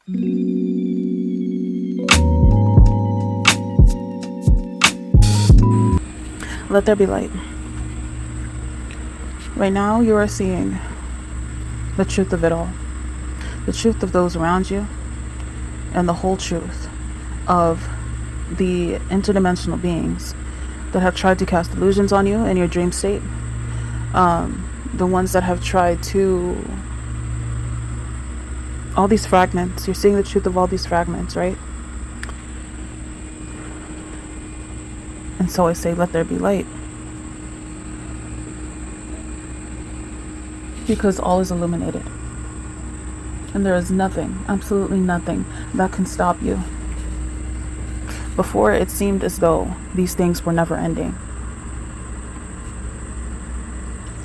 Let there be light. Right now, you are seeing the truth of it all, the truth of those around you, and the whole truth of the interdimensional beings that have tried to cast illusions on you in your dream state. The ones that have tried to, all these fragments, you're seeing the truth of all these fragments, right? And so I say, let there be light. Because all is illuminated. And there is nothing, absolutely nothing, that can stop you. Before, it seemed as though these things were never ending.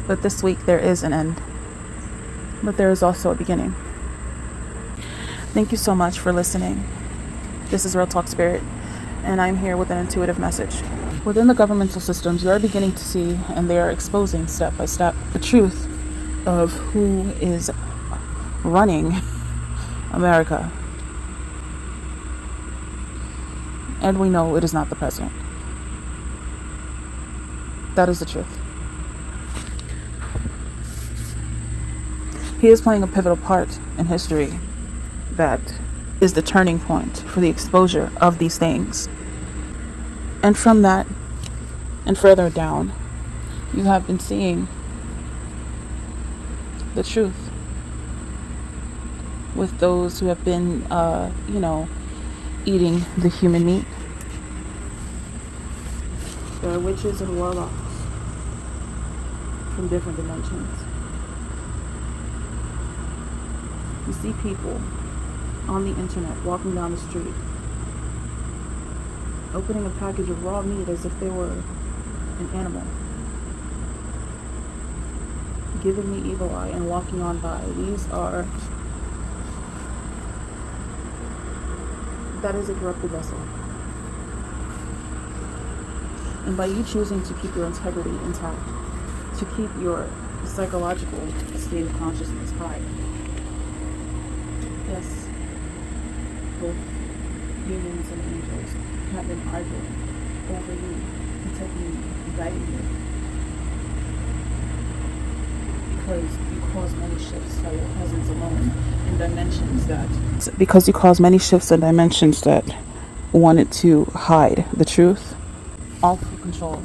But this week, there is an end. But there is also a beginning. Thank you so much for listening. This is Real Talk Spirit, and I'm here with an intuitive message. Within the governmental systems, you are beginning to see, and they are exposing step by step, the truth of who is running America. And we know it is not the president. That is the truth. He is playing a pivotal part in history that is the turning point for the exposure of these things. And from that and further down, you have been seeing the truth with those who have been, eating the human meat. There are witches and warlocks from different dimensions. You see people on the internet walking down the street, opening a package of raw meat as if they were an animal, giving me evil eye and walking on by. That is a corrupted vessel. And by you choosing to keep your integrity intact, to keep your psychological state of consciousness high, yes, both humans and angels have been arguing over you, protecting you, guiding you, because you cause many shifts by your presence alone in dimensions because you cause many shifts in dimensions that wanted to hide the truth, all for control.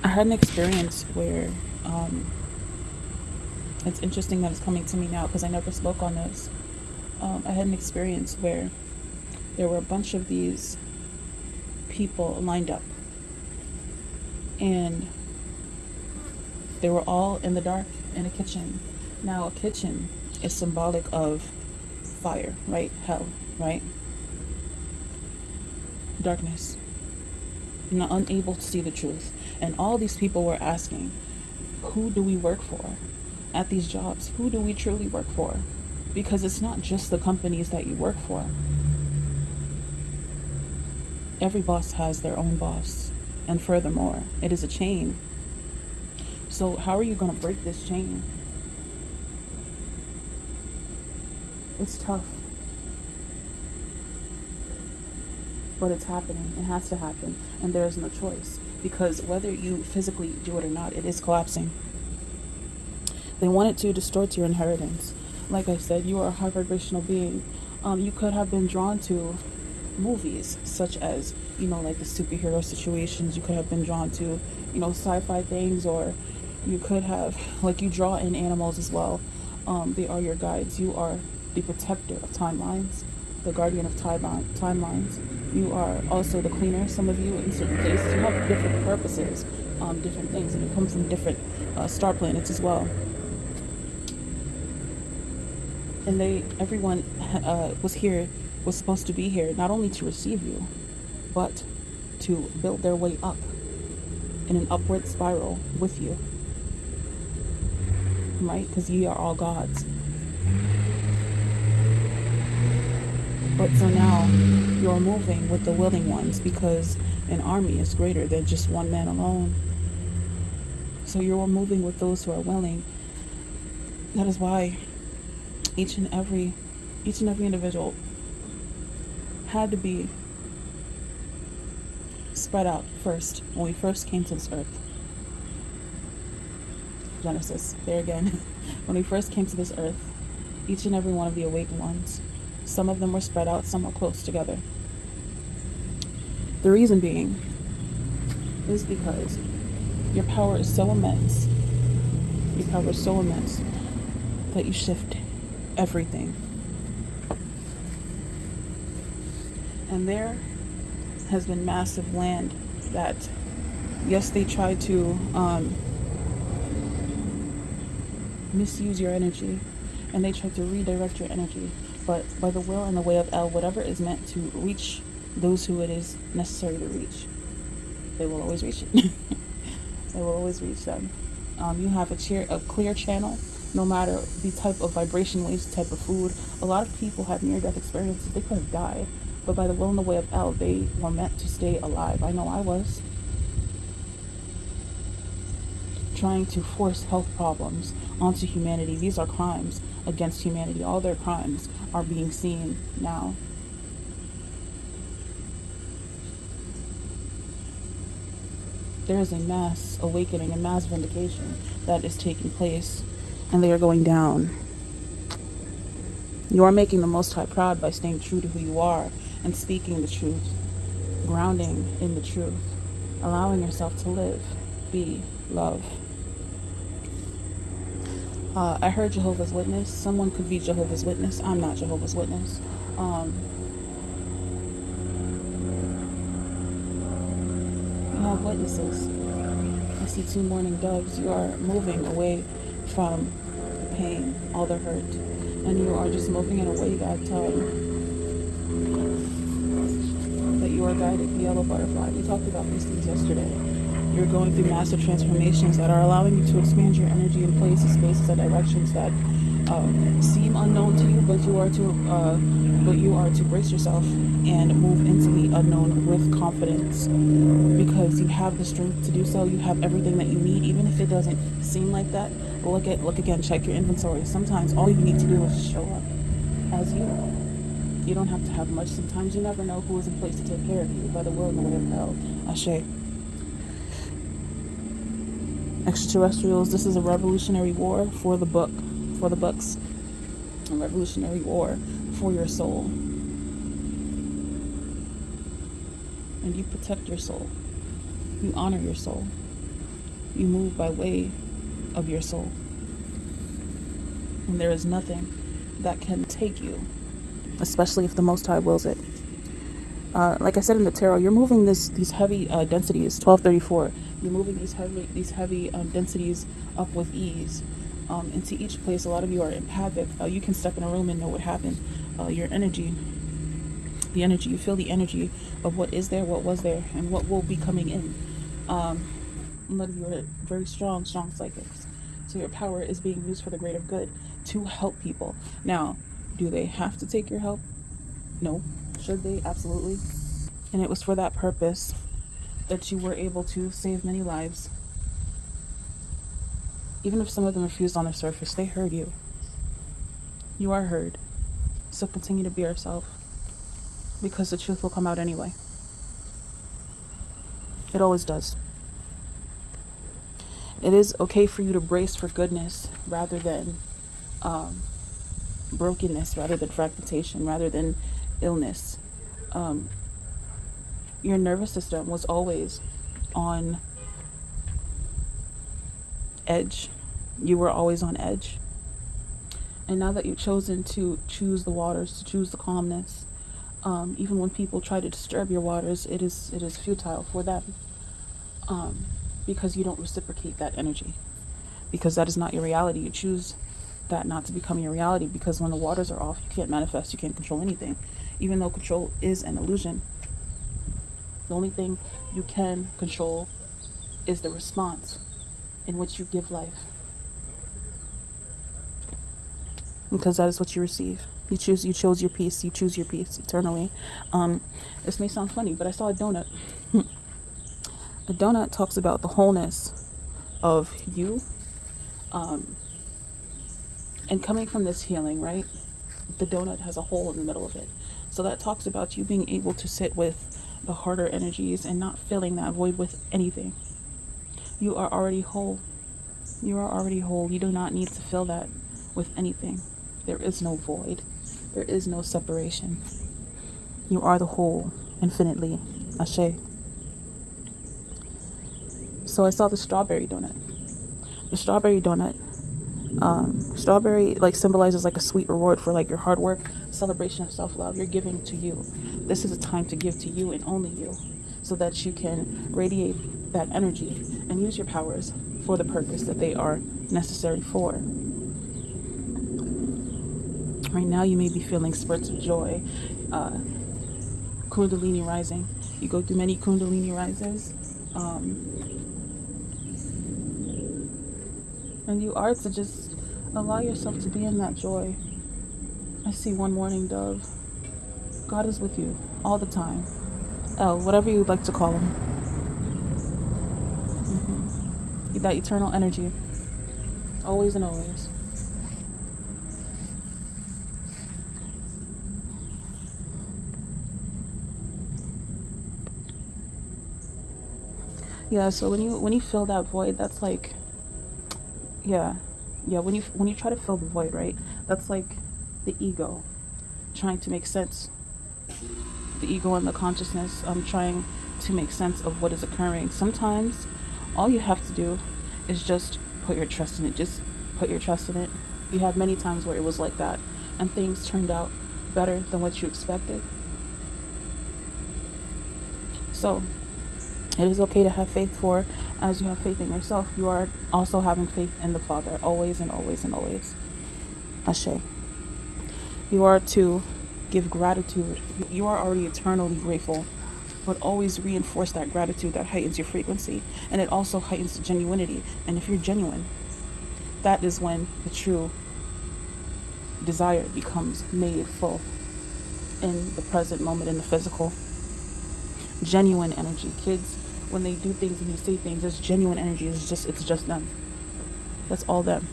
I had an experience where it's interesting that it's coming to me now because I never spoke on this. I had an experience where there were a bunch of these people lined up, and they were all in the dark in a kitchen. Now, a kitchen is symbolic of fire, right? Hell, right? Darkness. Not unable to see the truth. And all these people were asking, who do we work for at these jobs? Who do we truly work for? Because it's not just the companies that you work for. Every boss has their own boss. And furthermore, it is a chain. So how are you going to break this chain? It's tough. But it's happening. It has to happen. And there is no choice. Because whether you physically do it or not, it is collapsing. They wanted to distort your inheritance. Like I said, you are a high vibrational being. You could have been drawn to movies such as, like the superhero situations. You could have been drawn to, sci-fi things, or you could have, you draw in animals as well. They are your guides. You are the protector of timelines, the guardian of timelines. You are also the cleaner. Some of you in certain cases, you have different purposes, different things, and you come from different star planets as well. And everyone was supposed to be here not only to receive you, but to build their way up in an upward spiral with you, right? Because ye are all gods. But so now you're moving with the willing ones, because an army is greater than just one man alone. So you're moving with those who are willing. That is why each and every individual had to be spread out first when we first came to this earth. Genesis, there again. When we first came to this earth, each and every one of the awakened ones, some of them were spread out, some were close together. The reason being is because your power is so immense. Your power is so immense that you shift everything. And there has been massive land that, yes, they tried to misuse your energy, and they tried to redirect your energy, but by the will and the way of El, whatever is meant to reach those who it is necessary to reach, they will always reach it. They will always reach them. You have a clear channel, no matter the type of vibration waves, the type of food. A lot of people have near-death experiences. They could have died, but by the will and the way of El, they were meant to stay alive. I know I was. Trying to force health problems onto humanity. These are crimes against humanity. All their crimes are being seen now. There is a mass awakening, a mass vindication that is taking place, and they are going down. You are making the Most High proud by staying true to who you are and speaking the truth, grounding in the truth, allowing yourself to live, be, love. I heard Jehovah's Witness. Someone could be Jehovah's Witness. I'm not Jehovah's Witness. You have witnesses. I see 2 mourning doves. You are moving away from the pain, all the hurt, and you are just moving in a way that you are guided. The yellow butterfly. We talked about these things yesterday. You're going through massive transformations that are allowing you to expand your energy in places, spaces, and directions that seem unknown to you, but you are to brace yourself and move into the unknown with confidence, because you have the strength to do so. You have everything that you need, even if it doesn't seem like that. But look again, check your inventory. Sometimes all you need to do is show up as you. You don't have to have much. Sometimes you never know who is in place to take care of you by the will and the way of hell. Ashe. Extraterrestrials, this is a revolutionary war for the books. A revolutionary war for your soul. And you protect your soul. You honor your soul. You move by way of your soul. And there is nothing that can take you, especially if the Most High wills it. Like I said in the tarot, you're moving these heavy densities, 1234. You're moving these heavy densities up with ease into each place. A lot of you are empathic. You can step in a room and know what happened. Your energy, you feel the energy of what is there, what was there, and what will be coming in. A lot of you are very strong psychics. So your power is being used for the greater good to help people. Now, do they have to take your help? No. Should they? Absolutely. And it was for that purpose that you were able to save many lives. Even if some of them refused on the surface, they heard you. You are heard. So continue to be yourself, because the truth will come out anyway. It always does. It is okay for you to brace for goodness rather than brokenness, rather than fragmentation, rather than illness. Your nervous system was always on edge. You were always on edge. And now that you've chosen to choose the waters, to choose the calmness, even when people try to disturb your waters, it is futile for them, because you don't reciprocate that energy, because that is not your reality. You choose that not to become your reality, because when the waters are off, you can't manifest, you can't control anything. Even though control is an illusion, the only thing you can control is the response in which you give life, because that is what you receive. You chose your peace. You choose your peace eternally. This may sound funny, but I saw a donut. A donut talks about the wholeness of you. Um, and coming from this healing, right? The donut has a hole in the middle of it. So that talks about you being able to sit with the harder energies and not filling that void with anything. You are already whole. You are already whole. You do not need to fill that with anything. There is no void. There is no separation. You are the whole, infinitely. Ashe. So I saw the strawberry donut. The strawberry donut, strawberry like symbolizes like a sweet reward for like your hard work, celebration of self-love. You're giving to you. This is a time to give to you and only you, so that you can radiate that energy and use your powers for the purpose that they are necessary for. Right now you may be feeling spurts of joy, kundalini rising. You go through many kundalini rises, and you are to just allow yourself to be in that joy. I see one morning dove. God is with you all the time. El, whatever you'd like to call him. That eternal energy, always and always. Yeah, so when you fill that void, that's like, yeah, when you try to fill the void, right? That's like the ego trying to make sense. The ego and the consciousness trying to make sense of what is occurring. Sometimes all you have to do is just put your trust in it. Just put your trust in it. You had many times where it was like that and things turned out better than what you expected. So it is okay to have faith, for as you have faith in yourself, you are also having faith in the Father, always and always and always. Ashe. You are to give gratitude. You are already eternally grateful, but always reinforce that gratitude. That heightens your frequency, and it also heightens the genuinity. And if you're genuine, that is when the true desire becomes made full in the present moment, in the physical. Genuine energy. Kids, when they do things and they say things, it's genuine energy. It's just them. That's all them.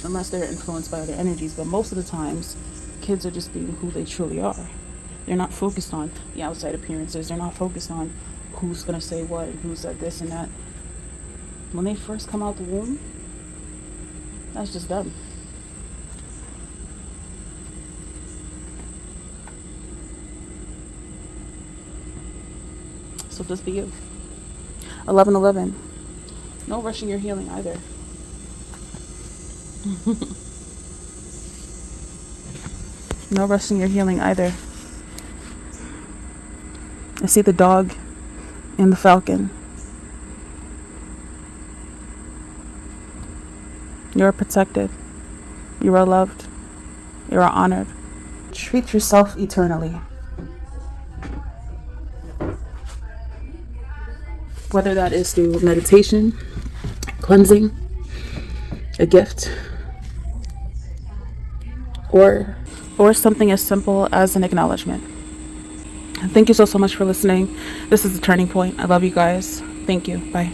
Unless they're influenced by other energies, but most of the times kids are just being who they truly are. They're not focused on the outside appearances. They're not focused on who's gonna say what and who said this and that. When they first come out the womb, that's just them. So just be you. 11:11. No rushing your healing either. No rushing your healing either. I see the dog and the falcon. You are protected. You are loved. You are honored. Treat yourself eternally. Whether that is through meditation, cleansing, a gift, or something as simple as an acknowledgement. Thank you so much for listening. This is The Turning Point. I love you guys. Thank you. Bye.